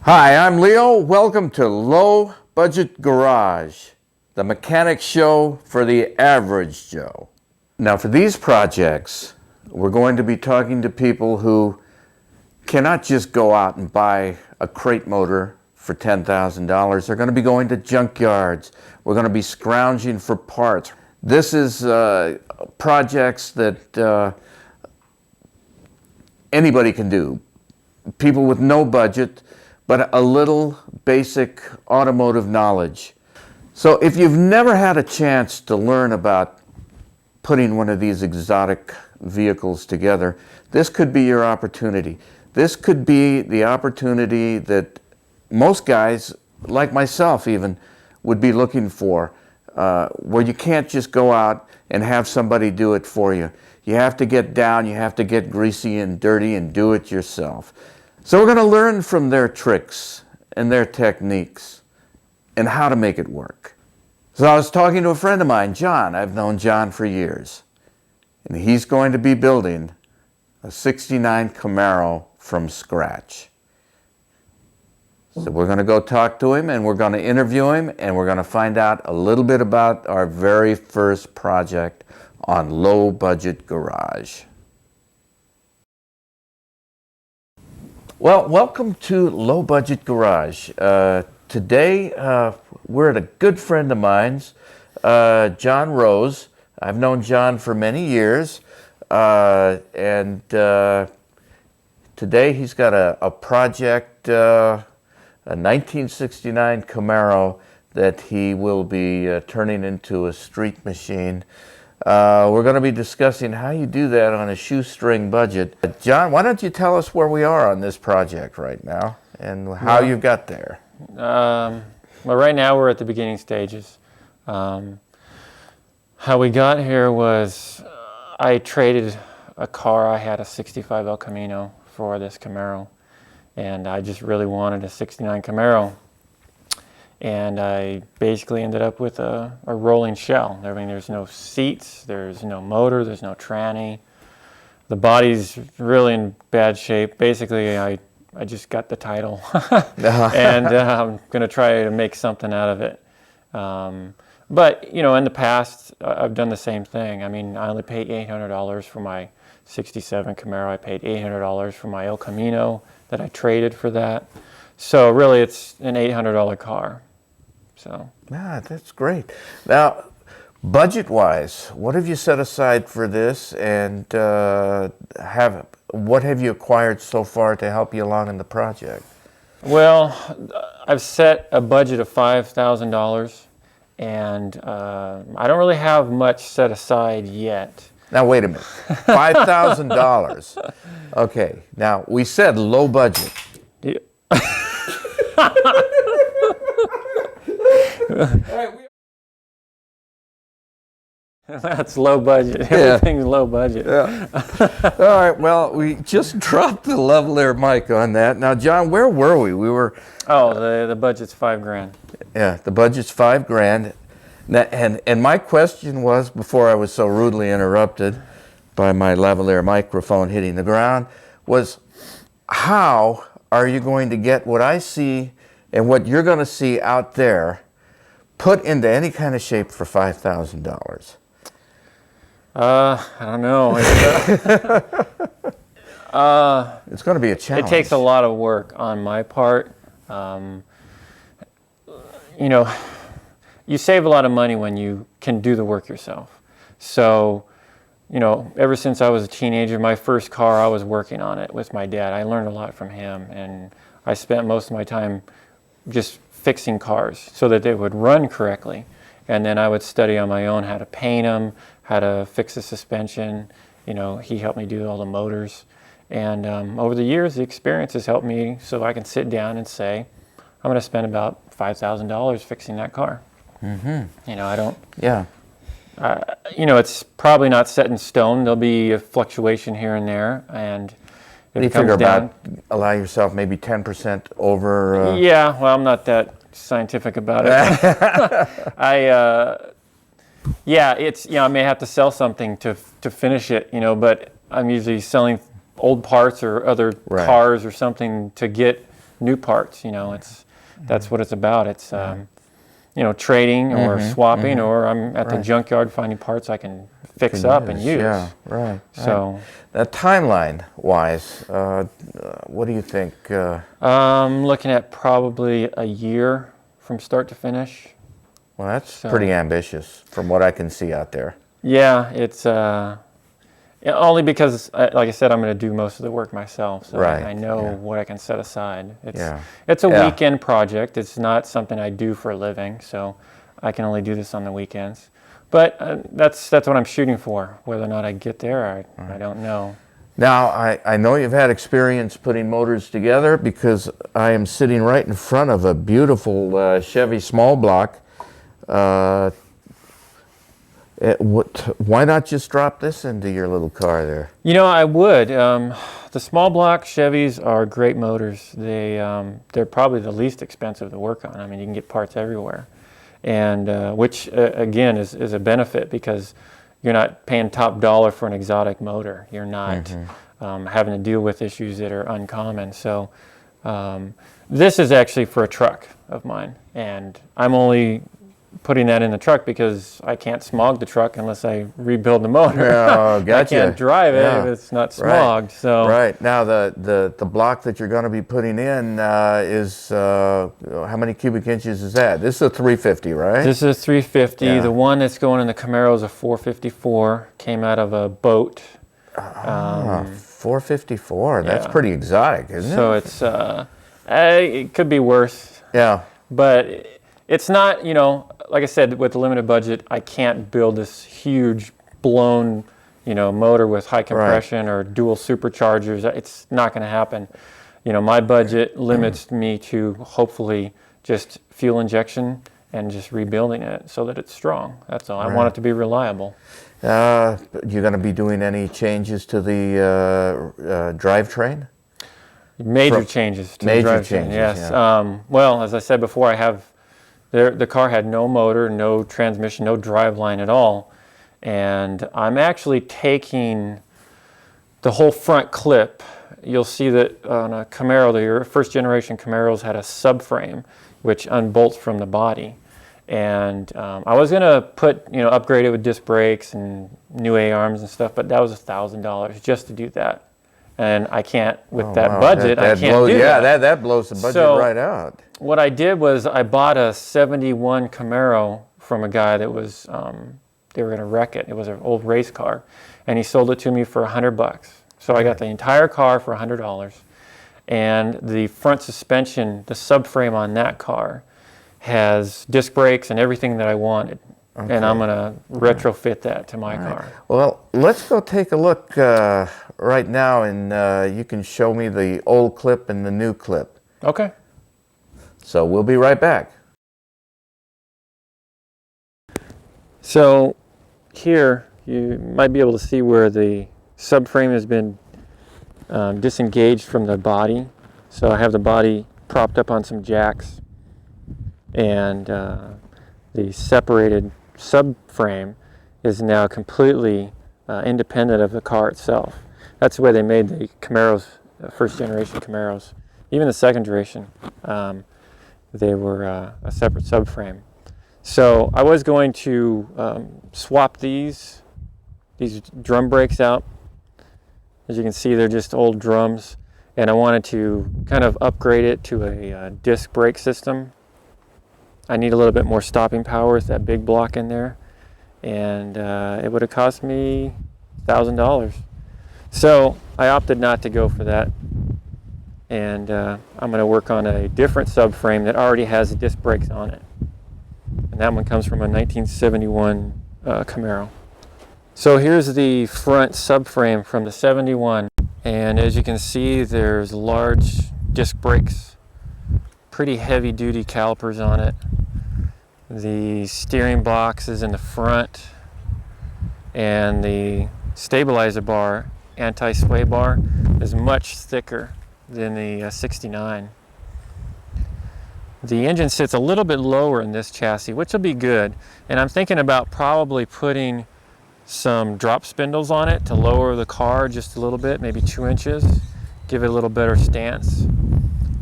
Hi, I'm Leo. Welcome to Low Budget Garage, the mechanic show for the average Joe. Now, for these projects, we're going to be talking to people who cannot just go out and buy a crate motor for $10,000. They're going to be going to junkyards. We're going to be scrounging for parts. This is projects that anybody can do. People with no budget, but a little basic automotive knowledge. So if you've never had a chance to learn about putting one of these exotic vehicles together, this could be your opportunity. This could be the opportunity that most guys, like myself even, would be looking for, where you can't just go out and have somebody do it for you. You have to get down, you have to get greasy and dirty and do it yourself. So we're going to learn from their tricks and their techniques and how to make it work. So I was talking to a friend of mine, John. I've known John for years. And he's going to be building a 69 Camaro from scratch. So we're going to go talk to him and we're going to interview him and we're going to find out a little bit about our very first project on Low Budget Garage. Well, welcome to Low Budget Garage. Today, we're at a good friend of mine's, John Rose. I've known John for many years, and today he's got a project, a 1969 Camaro that he will be turning into a street machine. We're going to be discussing how you do that on a shoestring budget. John, why don't you tell us where we are on this project right now and how you got there? Well, right now we're at the beginning stages. How we got here was I traded a car. I had a 65 El Camino for this Camaro, and I just really wanted a 69 Camaro. And I basically ended up with a rolling shell. I mean, there's no seats, there's no motor, there's no tranny. The body's really in bad shape. Basically, I just got the title, and I'm going to try to make something out of it. But, you know, in the past, I've done the same thing. I mean, I only paid $800 for my 67 Camaro. I paid $800 for my El Camino that I traded for that. So really, it's an $800 car. So. Yeah, that's great. Now, budget-wise, what have you set aside for this, and what have you acquired so far to help you along in the project? Well, I've set a budget of $5,000, and I don't really have much set aside yet. Now, wait a minute. $5,000. Okay. Now, we said low budget. Yeah. That's low budget. Everything's low budget. Yeah. All right. Well, we just dropped the lavalier mic on that. Now, John, where were we? We were. Oh, the budget's $5,000. Yeah, the budget's $5,000. Now, and my question was, before I was so rudely interrupted by my lavalier microphone hitting the ground, was how are you going to get what I see and what you're going to see out there put into any kind of shape for $5,000? I don't know. It's going to be a challenge. It takes a lot of work on my part. You know, you save a lot of money when you can do the work yourself. So, you know, ever since I was a teenager, my first car, I was working on it with my dad. I learned a lot from him, and I spent most of my time just fixing cars so that they would run correctly. And then I would study on my own how to paint them, how to fix the suspension. You know, he helped me do all the motors. And over the years, the experience has helped me so I can sit down and say, I'm going to spend about $5,000 fixing that car. Mm-hmm. You know, I don't... Yeah. You know, it's probably not set in stone. There'll be a fluctuation here and there, and you figure about allow yourself maybe 10% over. Yeah, well, I'm not that scientific about it. Yeah, it's, you know, I may have to sell something to finish it, you know, but I'm usually selling old parts or other cars or something to get new parts. That's what it's about. It's trading or swapping, or I'm at the junkyard finding parts I can fix up and use. Yeah, right. So, timeline-wise, what do you think? I'm looking at probably a year from start to finish. Well, that's pretty ambitious from what I can see out there. Yeah, it's only because, like I said, I'm going to do most of the work myself, so I know what I can set aside. It's a weekend project. It's not something I do for a living, so I can only do this on the weekends. But that's what I'm shooting for. Whether or not I get there, I don't know. Now, I know you've had experience putting motors together, because I am sitting right in front of a beautiful Chevy small block. Why not just drop this into your little car there? I would. The small block Chevys are great motors. They're probably the least expensive to work on. I mean, you can get parts everywhere, and which again is a benefit, because you're not paying top dollar for an exotic motor. You're not having to deal with issues that are uncommon. So this is actually for a truck of mine, and I'm only putting that in the truck because I can't smog the truck unless I rebuild the motor. Oh, gotcha. I can't drive it if it's not smogged. So now the block that you're going to be putting in is how many cubic inches is that? This is a 350, right? This is a 350. Yeah. The one that's going in the Camaro is a 454. Came out of a boat. 454. That's pretty exotic, isn't it? So it's it could be worse. Yeah. But it's not, like I said, with the limited budget, I can't build this huge blown, motor with high compression or dual superchargers. It's not going to happen. My budget limits me to hopefully just fuel injection and just rebuilding it so that it's strong. That's all. I want it to be reliable. You're going to be doing any changes to the drivetrain? Major changes to the drivetrain, yes. Yeah. Well, as I said before, the car had no motor, no transmission, no driveline at all. And I'm actually taking the whole front clip. You'll see that on a Camaro, the first generation Camaros had a subframe, which unbolts from the body. And I was going to upgrade it with disc brakes and new A-arms and stuff, but that was $1,000 just to do that. And I can't, with that budget, I can't do that. Yeah, that blows the budget right out. What I did was I bought a 71 Camaro from a guy that was, they were going to wreck it. It was an old race car. And he sold it to me for $100. So I got the entire car for $100. And the front suspension, the subframe on that car, has disc brakes and everything that I wanted. Okay. And I'm going to retrofit that to my car. Well, let's go take a look right now, and you can show me the old clip and the new clip. Okay. So we'll be right back. So here you might be able to see where the subframe has been disengaged from the body. So I have the body propped up on some jacks, and the separated subframe is now completely independent of the car itself. That's the way they made the Camaros, first generation Camaros. Even the second generation, they were a separate subframe. So I was going to swap these drum brakes out. As you can see, they're just old drums, and I wanted to kind of upgrade it to a disc brake system. I need a little bit more stopping power with that big block in there, and it would have cost me $1,000. So I opted not to go for that, and I'm going to work on a different subframe that already has the disc brakes on it. And that one comes from a 1971 Camaro. So here's the front subframe from the 71, and as you can see, there's large disc brakes, pretty heavy duty calipers on it. The steering box is in the front, and the stabilizer bar, anti-sway bar, is much thicker than the 69. The engine sits a little bit lower in this chassis, which will be good, and I'm thinking about probably putting some drop spindles on it to lower the car just a little bit, maybe 2 inches, give it a little better stance.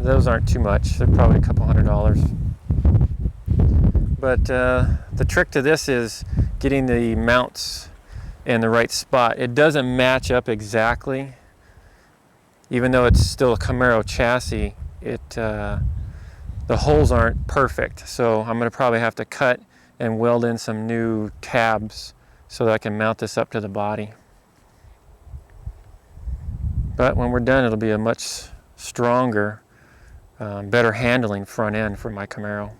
those aren't too much. They're probably a couple $100. But the trick to this is getting the mounts in the right spot. It doesn't match up exactly. Even though it's still a Camaro chassis, the holes aren't perfect. So I'm going to probably have to cut and weld in some new tabs so that I can mount this up to the body. But when we're done, it'll be a much stronger, better handling front end for my Camaro.